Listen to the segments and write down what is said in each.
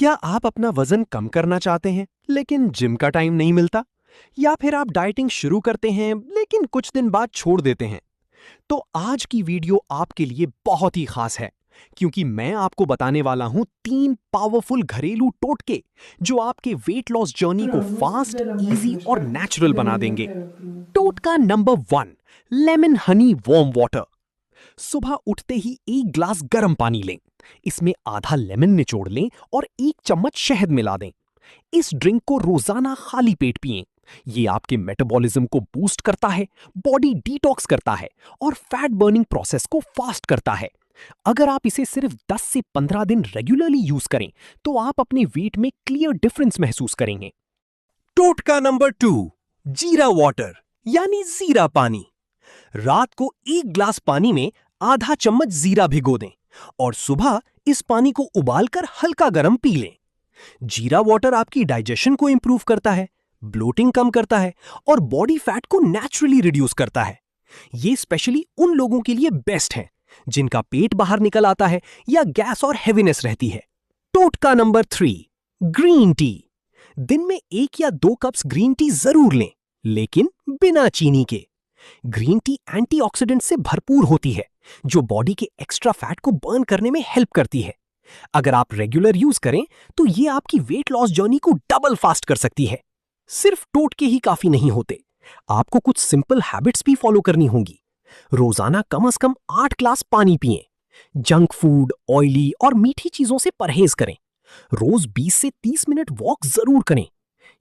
क्या आप अपना वजन कम करना चाहते हैं लेकिन जिम का टाइम नहीं मिलता? या फिर आप डाइटिंग शुरू करते हैं लेकिन कुछ दिन बाद छोड़ देते हैं? तो आज की वीडियो आपके लिए बहुत ही खास है, क्योंकि मैं आपको बताने वाला हूं 3 पावरफुल घरेलू टोटके जो आपके वेट लॉस जर्नी को फास्ट, इजी और नेचुरल बना देंगे। टोटका number 1, lemon Honey warm water. सुबह उठते ही 1 ग्लास गर्म पानी लें। इसमें आधा लेमन निचोड़ लें और 1 चम्मच शहद मिला दें। इस ड्रिंक को रोजाना खाली पेट पिएं। ये आपके मेटाबॉलिज्म को बूस्ट करता है, बॉडी डिटॉक्स करता है और फैट बर्निंग प्रोसेस को फास्ट करता है। अगर आप इसे सिर्फ 10 से 15 दिन रेगुलरली यूज करें तो आप अपने वेट में क्लियर डिफरेंस महसूस करेंगे। टोटका नंबर 2, जीरा वाटर यानी जीरा पानी। रात को 1 ग्लास पानी में आधा चम्मच जीरा भिगो दें और सुबह इस पानी को उबालकर हल्का गर्म पी लें। जीरा वाटर आपकी डाइजेशन को इंप्रूव करता है, ब्लोटिंग कम करता है और बॉडी फैट को नेचुरली रिड्यूस करता है। ये स्पेशली उन लोगों के लिए बेस्ट है जिनका पेट बाहर निकल आता है या गैस और हेवीनेस रहती है। टोटका नंबर 3, ग्रीन टी। दिन में 1 या 2 कप्स ग्रीन टी जरूर लें, लेकिन बिना चीनी के। ग्रीन टी एंटीऑक्सीडेंट से भरपूर होती है जो बॉडी के एक्स्ट्रा फैट को बर्न करने में हेल्प करती है। अगर आप रेगुलर यूज करें तो ये आपकी वेट लॉस जर्नी को डबल फास्ट कर सकती है। सिर्फ टोटके ही काफी नहीं होते, आपको कुछ सिंपल हैबिट्स भी फॉलो करनी होंगी। रोजाना कम से कम 8 ग्लास पानी पिएं। जंक फूड, ऑयली और मीठी चीजों से परहेज करें। रोज 20 से 30 मिनट वॉक जरूर करें।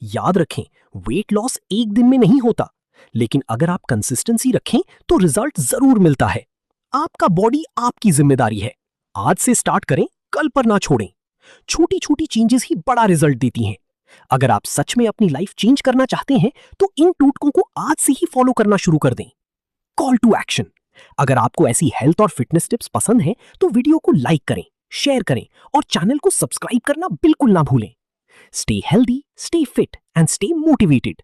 याद रखें, वेट लॉस एक दिन में नहीं होता, लेकिन अगर आप कंसिस्टेंसी रखें तो रिजल्ट जरूर मिलता है। आपका बॉडी आपकी जिम्मेदारी है। आज से स्टार्ट करें, कल पर ना छोड़ें। छोटी छोटी चेंजेस ही बड़ा रिजल्ट देती हैं। अगर आप सच में अपनी लाइफ चेंज करना चाहते हैं तो इन टोटकों को आज से ही फॉलो करना शुरू कर दें। Call to action. अगर आपको ऐसी हेल्थ और फिटनेस टिप्स पसंद हैं तो वीडियो को लाइक करें, शेयर करें और चैनल को सब्सक्राइब करना बिल्कुल ना भूलें। Stay healthy, stay fit and stay motivated.